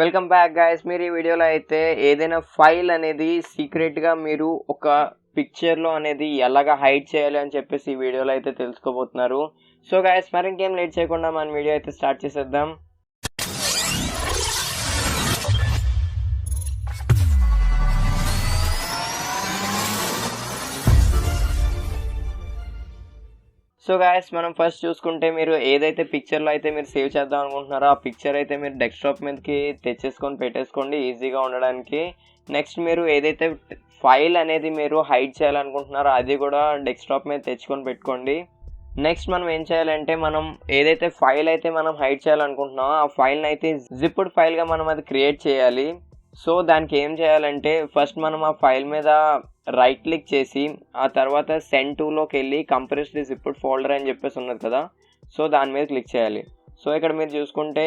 Welcome back guys. మీరు ఈ వీడియోలో అయితే ఏదైనా ఫైల్ అనేది సీక్రెట్గా మీరు ఒక పిక్చర్లో అనేది ఎలాగా హైడ్ చేయాలి అని చెప్పేసి ఈ వీడియోలో అయితే తెలుసుకోబోతున్నారు. సో గైస్, మరి ఇంకేం లేట్ చేయకుండా మన వీడియో అయితే స్టార్ట్ చేసేద్దాం. సో గాయస్, మనం ఫస్ట్ చూసుకుంటే మీరు ఏదైతే పిక్చర్లో అయితే మీరు సేవ్ చేద్దాం అనుకుంటున్నారో ఆ పిక్చర్ అయితే మీరు డెస్క్టాప్ మీదకి తెచ్చేసుకొని పెట్టేసుకోండి ఈజీగా ఉండడానికి. నెక్స్ట్ మీరు ఏదైతే ఫైల్ అనేది మీరు హైడ్ చేయాలనుకుంటున్నారో అది కూడా డెస్క్టాప్ మీద తెచ్చుకొని పెట్టుకోండి. నెక్స్ట్ మనం ఏం చేయాలంటే మనం ఏదైతే ఫైల్ అయితే మనం హైడ్ చేయాలనుకుంటున్నామో ఆ ఫైల్ని అయితే జిప్డ్ ఫైల్గా మనం అది క్రియేట్ చేయాలి. సో దానికి ఏం చేయాలంటే ఫస్ట్ మనం ఆ ఫైల్ మీద రైట్ క్లిక్ చేసి ఆ తర్వాత సెండ్ టూలోకి వెళ్ళి కంప్రెస్ ది జిప్డ్ ఫోల్డర్ అని చెప్పేసి ఉన్నది కదా, సో దాని మీద క్లిక్ చేయాలి. సో ఇక్కడ మీరు చూసుకుంటే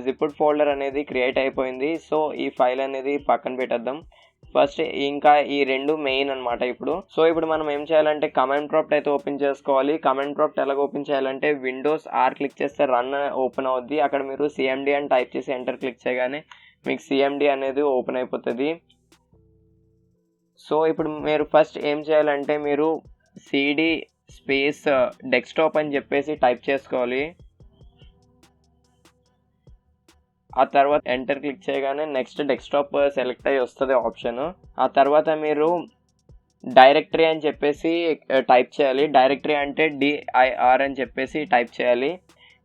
జిప్డ్ ఫోల్డర్ అనేది క్రియేట్ అయిపోయింది. సో ఈ ఫైల్ అనేది పక్కన పెట్టేద్దాం. ఫస్ట్ ఇంకా ఈ రెండు మెయిన్ అనమాట ఇప్పుడు. సో ఇప్పుడు మనం ఏం చేయాలంటే కమాండ్ ప్రాంప్ట్ అయితే ఓపెన్ చేసుకోవాలి. కమాండ్ ప్రాంప్ట్ ఎలాగ ఓపెన్ చేయాలంటే విండోస్ ఆర్ క్లిక్ చేస్తే రన్ ఓపెన్ అవుద్ది. అక్కడ మీరు సిఎండి అని టైప్ చేసి ఎంటర్ క్లిక్ చేయగానే మీకు సిఎండి అనేది ఓపెన్ అయిపోతుంది. సో ఇప్పుడు మీరు ఫస్ట్ ఏం చేయాలంటే మీరు సిడి స్పేస్ డెస్క్టాప్ అని చెప్పేసి టైప్ చేసుకోవాలి. ఆ తర్వాత ఎంటర్ క్లిక్ చేయగానే నెక్స్ట్ డెస్క్టాప్ సెలెక్ట్ అయ్యి వస్తుంది ఆప్షన్. ఆ తర్వాత మీరు డైరెక్టరీ అని చెప్పేసి టైప్ చేయాలి. డైరెక్టరీ అంటే డిఐఆర్ అని చెప్పేసి టైప్ చేయాలి.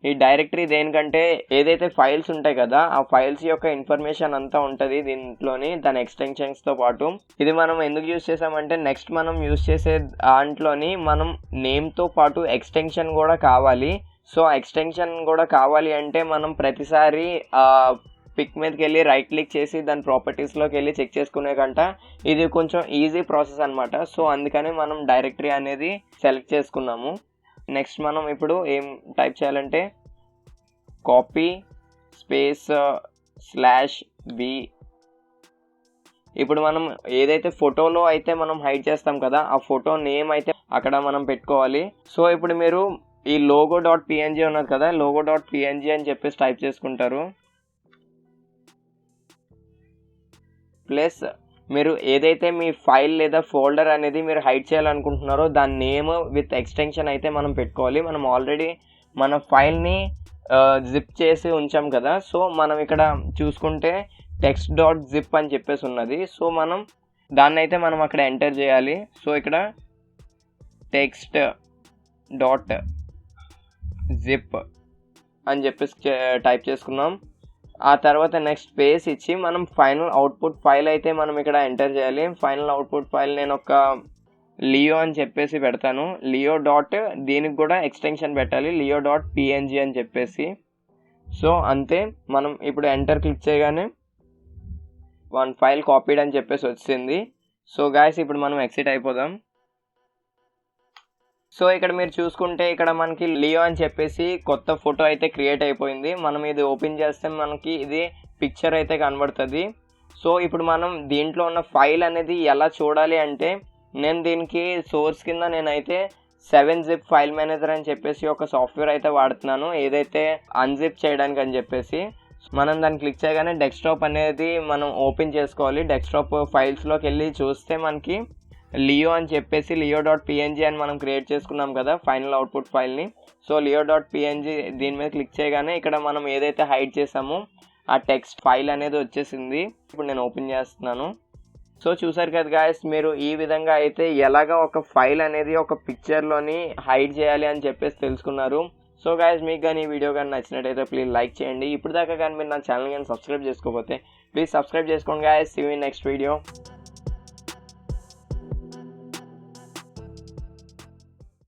ఈ డైరెక్టరీ దేనికంటే ఏదైతే ఫైల్స్ ఉంటాయి కదా ఆ ఫైల్స్ యొక్క ఇన్ఫర్మేషన్ అంతా ఉంటుంది దీంట్లోని, దాని ఎక్స్టెన్షన్స్తో పాటు. ఇది మనం ఎందుకు యూజ్ చేసామంటే నెక్స్ట్ మనం యూజ్ చేసే దాంట్లోని మనం నేమ్తో పాటు ఎక్స్టెన్షన్ కూడా కావాలి. సో ఎక్స్టెన్షన్ కూడా కావాలి అంటే మనం ప్రతిసారి పిక్ మీదకి వెళ్ళి రైట్ క్లిక్ చేసి దాని ప్రాపర్టీస్లోకి వెళ్ళి చెక్ చేసుకునే కంట ఇది కొంచెం ఈజీ ప్రాసెస్ అనమాట. సో అందుకని మనం డైరెక్టరీ అనేది సెలెక్ట్ చేసుకున్నాము. నెక్స్ట్ మనం ఇప్పుడు ఏం టైప్ చేయాలంటే కాపీ స్పేస్ /v. ఇప్పుడు మనం ఏదైతే ఫోటోలో అయితే మనం హైడ్ చేస్తాం కదా ఆ ఫోటో నేమ్ అయితే అక్కడ మనం పెట్టుకోవాలి. సో ఇప్పుడు మీరు ఈ logo.png ఉన్నది కదా, logo.png అని చెప్పేసి టైప్ చేసుకుంటారు. ప్లస్ మీరు ఏదైతే మీ ఫైల్ లేదా ఫోల్డర్ అనేది మీరు హైడ్ చేయాలనుకుంటున్నారో దాని నేమ్ విత్ ఎక్స్టెన్షన్ అయితే మనం పెట్టుకోవాలి. మనం ఆల్రెడీ మన ఫైల్ని జిప్ చేసి ఉంచాం కదా, సో మనం ఇక్కడ చూసుకుంటే text.zip అని చెప్పేసి ఉన్నది. సో మనం దాన్ని అయితే మనం అక్కడ ఎంటర్ చేయాలి. సో ఇక్కడ text.zip అని చెప్పేసి టైప్ చేసుకున్నాం. ఆ తర్వాత నెక్స్ట్ స్పేస్ ఇచ్చి మనం ఫైనల్ అవుట్పుట్ ఫైల్ అయితే మనం ఇక్కడ ఎంటర్ చేయాలి. ఫైనల్ అవుట్పుట్ ఫైల్ నేను ఒక లియో అని చెప్పేసి పెడతాను. లియో డాట్ దీనికి కూడా ఎక్స్టెన్షన్ పెట్టాలి, లియో.png అని చెప్పేసి. సో అంతే, మనం ఇప్పుడు ఎంటర్ క్లిక్ చేయగానే వన్ ఫైల్ కాపీడ్ అని చెప్పేసి వచ్చింది. సో గాయస్, ఇప్పుడు మనం ఎగ్జిట్ అయిపోదాం. సో ఇక్కడ మీరు చూసుకుంటే ఇక్కడ మనకి లియో అని చెప్పేసి కొత్త ఫోటో అయితే క్రియేట్ అయిపోయింది. మనం ఇది ఓపెన్ చేస్తే మనకి ఇది పిక్చర్ అయితే కనబడుతుంది. సో ఇప్పుడు మనం దీంట్లో ఉన్న ఫైల్ అనేది ఎలా చూడాలి అంటే నేను దీనికి సోర్స్ కింద నేనైతే 7-zip ఫైల్ మేనేజర్ అని చెప్పేసి ఒక సాఫ్ట్వేర్ అయితే వాడుతున్నాను, ఏదైతే అన్జిప్ చేయడానికి అని చెప్పేసి. మనం దాన్ని క్లిక్ చేయగానే డెస్క్టాప్ అనేది మనం ఓపెన్ చేసుకోవాలి. డెస్క్టాప్ ఫైల్స్లోకి వెళ్ళి చూస్తే మనకి లియో అని చెప్పేసి లియో.png అని మనం క్రియేట్ చేసుకున్నాం కదా ఫైనల్ అవుట్పుట్ ఫైల్ని. సో లియో.png దీని మీద క్లిక్ చేయగానే ఇక్కడ మనం ఏదైతే హైడ్ చేసామో ఆ టెక్స్ట్ ఫైల్ అనేది వచ్చేసింది. ఇప్పుడు నేను ఓపెన్ చేస్తున్నాను. సో చూసారు కదా గాయస్, మీరు ఈ విధంగా అయితే ఎలాగ ఒక ఫైల్ అనేది ఒక పిక్చర్లోని హైడ్ చేయాలి అని చెప్పేసి తెలుసుకున్నారు. సో గాయస్, మీకు కానీ ఈ వీడియో కానీ నచ్చినట్టయితే ప్లీజ్ లైక్ చేయండి. ఇప్పుడు దాకా కానీ మీరు నా ఛానల్ కానీ సబ్స్క్రైబ్ చేసుకోకపోతే ప్లీజ్ సబ్స్క్రైబ్ చేసుకోండి guys. See you in next video.